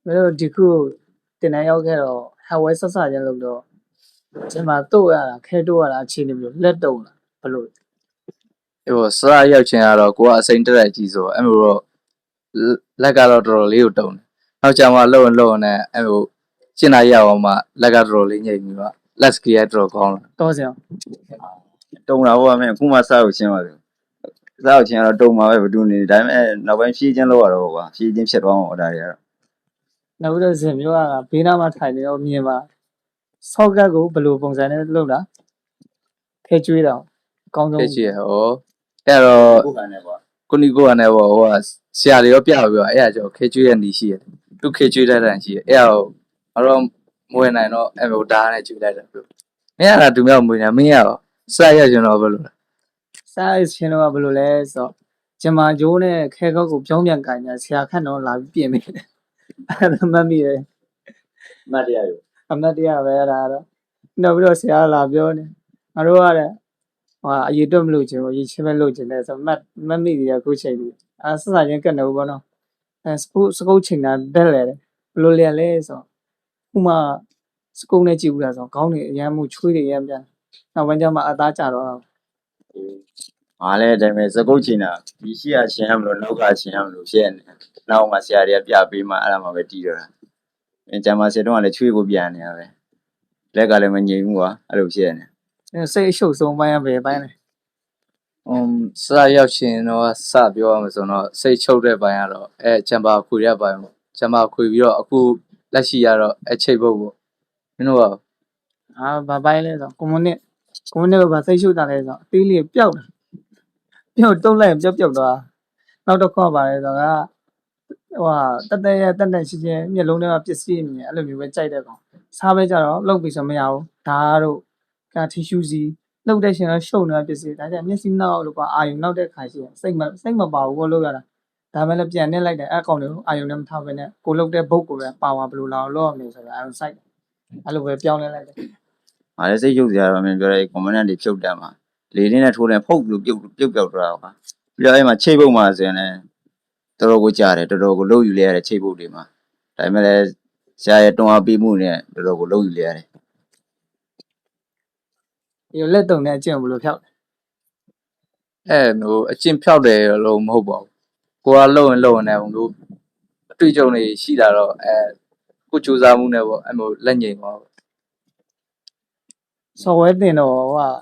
没有这个等下要开了，还会啥人录的，这嘛多啊，开多啊，去你们let多了，不录。စရောက်ချင်ရတော့ကိုကအစိမ့်တက်လိုက်ကြီးဆိုအဲ့လိုတော့လက်ကတော့တော်တော်လေးကိုတုံးတယ်နောက်ကျမှလှုပ်နဲ့အဲ့လိုရှင်းလာရအောင်မှလက်ကတော်တော်လေးညိတ်ပြီးတော့လက်စကီကတော်တော်ကောင်းလာ多少？ တုံတာဟိုကမင်းခုမှစရောက်ချင်းပါလေစရောက်ချင်းကတော့တုံမှာပဲဘယ်သူနေဒါပေမဲ့နောက်ပိုင်းဖြည့်ချင်းလောက်ရတော့ကွာဖြည့်ချင်းဖြစ်သွားအောင်ဒါတွေကတော့那我这是没有啊，别那么太的要面嘛，烧个狗不录风扇的录了，开追了，刚中 ဖြစ်ချင်ဟောအဲ့တော့ ခုခံနေကွာ ကိုနီကိုကနေပေါ့ဟိုကဆရာတွေရောပြပြီးတော့အဲ့ဒါကြောင့်ခေကျွေးတဲ့နေရှိရတယ်သူခေကျွေးတဲ့တန်ရှိရအဲ့ဒါကိုတော့မွေးနိုင်တော့အဲ့လိုဓာတ်နဲ့ကျွေးလိုက်တယ်ပြောမင်းကသူမြောက်မွေးနေမင်းရောစရောက်ချင်တော့ဘယ်လိုလဲ စားချင်းတော့ဘယ်လိုလဲဆိုတော့ဂျမာဂျိုးနဲ့ခဲကောက်ကိုပြောင်းပြန်ကန်ညာဆရာခန့်တော့လာပြီးပြင်မိတယ်အဲ့ဒါမှတ်မိတယ် မတ်တရားယူ အမတ်တရားပဲအဲ့ဒါတော့နောက်ပြီးတော့ဆရာလာပြောနေငါတို့ကတဲ့ဟာအရေးတော့မလို့ချင်ဘူးအရေးချင်းပဲလို့ချင်တယ်ဆိုမှတ်မိတယ်အခုချိန်ကြီးအဲ့ဆက်စားချင်းကတ်နေဘူးပေါ့နော်အဲ့စကုတ်ချိန်တာတက်လေတယ်ဘယ်လိုလဲလဲဆိုတော့ဥမာစကုတ်နဲ့ကြည့်ဘူးလားဆိုတော့ခေါင်းတွေအရမ်းမှုချွေးတွေရမ်းပြန်နောက်ပိုင်းကျမှအသားကျတော့ ငါလည်းဒါပေမဲ့စကုတ်ချင်တာဒီရှိရချင်းရမလို့နောက်ကချင်းရမလို့ဖြစ်နေနောက်မှဆရာတွေကပြပေးမှအဲ့ဒါမှပဲတီးတော့တာအင်ဂျာမစစ်တော့လည်းချွေးကိုပြန်နေရပဲလက်ကလည်းမငြိမ်ဘူးကွာအဲ့လိုဖြစ်နေ စိတ်အရှုပ်ဆုံးပိုင်းရပဲပိုင်းလေ စရောက်ချင်တော့စပြောရမှာဆိုတော့စိတ်ချုပ်တဲ့ပိုင်းကတော့အဲချမ်ပါခွေရပိုင်းပေါ့ချမ်ပါခွေပြီးတော့အခုလက်ရှိရတော့အချိတ်ဖို့ပေါ့မင်းတို့က အာဘာပိုင်းလဲဆိုကွန်မြူနစ်ကဘာစိတ်ရှုပ်တာလဲဆိုတော့အသေးလေးပျောက်တယ်ပျောက်တုံးလိုက်ပျောက်သွားနောက်တော့ခေါ်ပါလေဆိုတော့ဟိုဟာတက်ရှိချင်းမျက်လုံးထဲမှာပစ္စည်းမြင်အဲ့လိုမျိုးပဲကြိုက်တဲ့ကောင်စားပဲကြတော့လောက်ပြီးဆိုမရဘူးဒါတို့ကတီရှူစီလောက်တဲ့ရှင်တော့ရှုပ်နေတာပစ္စည်းဒါကြမျက်စိနောက်လို့ကွာအာယုံနောက်တဲ့ခါရှိရင်စိတ်မပါဘူးကိုလောက်ရတာဒါမှလည်းပြန်နစ်လိုက်တယ်အဲ့ကောင်တွေကိုအာယုံနဲ့မထားဘဲနဲ့ကိုလောက်တဲ့ဘုတ်ကိုပဲပါဝါဘယ်လိုလောက်လောက်ရမလဲဆိုတော့အာယုံစိုက်အဲ့လိုပဲပြောင်းလဲလိုက်တယ် ငါလည်းစိတ်ရုပ်စရာတော့မင်းပြောတဲ့ကွန်မန့်တွေဖြုတ်တက်မှာလေလေးနဲ့ထိုးတယ်ဖုတ်လို့ပြုတ်ပြောက်သွားတာကွာပြီးတော့အဲ့မှာချိတ်ပုတ်မှာဆိုရင်လည်းတော်တော်ကိုကြားတယ်တော်တော်ကိုလှုပ်ယူလဲရတဲ့ချိတ်ပုတ်တွေမှာဒါပေမဲ့လည်းဆရာရဲ့တွန်းအားပေးမှုနဲ့တော်တော်ကိုလှုပ်ယူလဲရတယ် ဒီလက်တုံနဲ့အကျင့်ဘယ်လိုဖြောက်လဲ အဲ့လိုအကျင့်ဖြောက်တယ်လို့မဟုတ်ပါဘူးကိုကလှုပ်ရင်လည်းဘုံတို့အတွေ့အကြုံတွေရှိလာတော့ကိုစူးစမ်းမှုနဲ့ပေါ့အဲ့လိုလက်ငိမ်သွားပေါ့ ဆော်ဝဲတင်တော့ဟိုက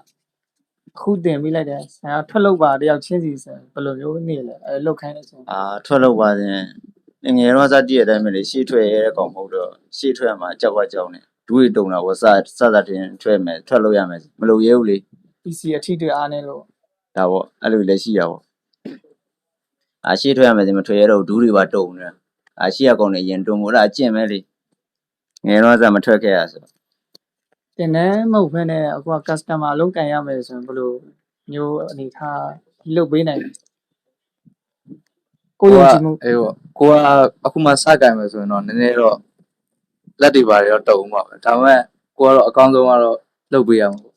ခုတင်ပြီးလိုက်တယ်ဆရာထွက်လို့ပါတယောက်ချင်းစီဆိုဘယ်လိုမျိုးနေလဲအဲလုတ်ခိုင်းလို့ဆို ထွက်လို့ပါရင်ငယ်တော့စတည့်ရတဲ့အတိုင်းပဲလေရှေ့ထွက်ရတဲ့ကောင်မဟုတ်တော့ရှေ့ထွက်မှာကြောက်နေဒူးတွေတုံတာပေါ့စတင်ထွက်မယ်ထွက်လို့ရမယ်မလို့ရဲဘူးလေ PC အထီးတွေအားနေလို့ ဒါပေါ့အဲ့လိုလည်းရှိရပေါ့ရှေ့ထွက်ရမယ်ဆိုမထွက်ရတော့ဒူးတွေပါတုံနေတာရှေ့ကကောင်နေရင်တုံမို့လားအကျင့်ပဲလေငယ်တော့စမထွက်ခဲ့ရဆို တင်တယ်မဟုတ်ဘဲနဲ့အခုက customer အလုံးကန်ရမယ်ဆိုရင်ဘယ်လိုမျိုးအနေထားလုတ်ပေးနိုင်လဲကိုယုံကြည်မှု အေးပေါ့ကိုကအခုမှစကြိုင်မယ်ဆိုရင်တော့နည်းနည်းတော့လက်တွေပါတော့တုံပါပဲဒါပေမဲ့ကိုကတော့အကောင်းဆုံးကတော့လှုပ်ပေးရမှာပေါ့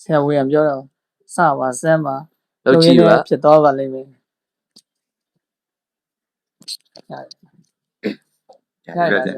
ဆရာဝေယံပြောတော့စပါစမ်းပါ လှုပ်ကြည့်ပါ ဖြစ်သွားပါလိမ့်မယ်ရတယ် ရတယ်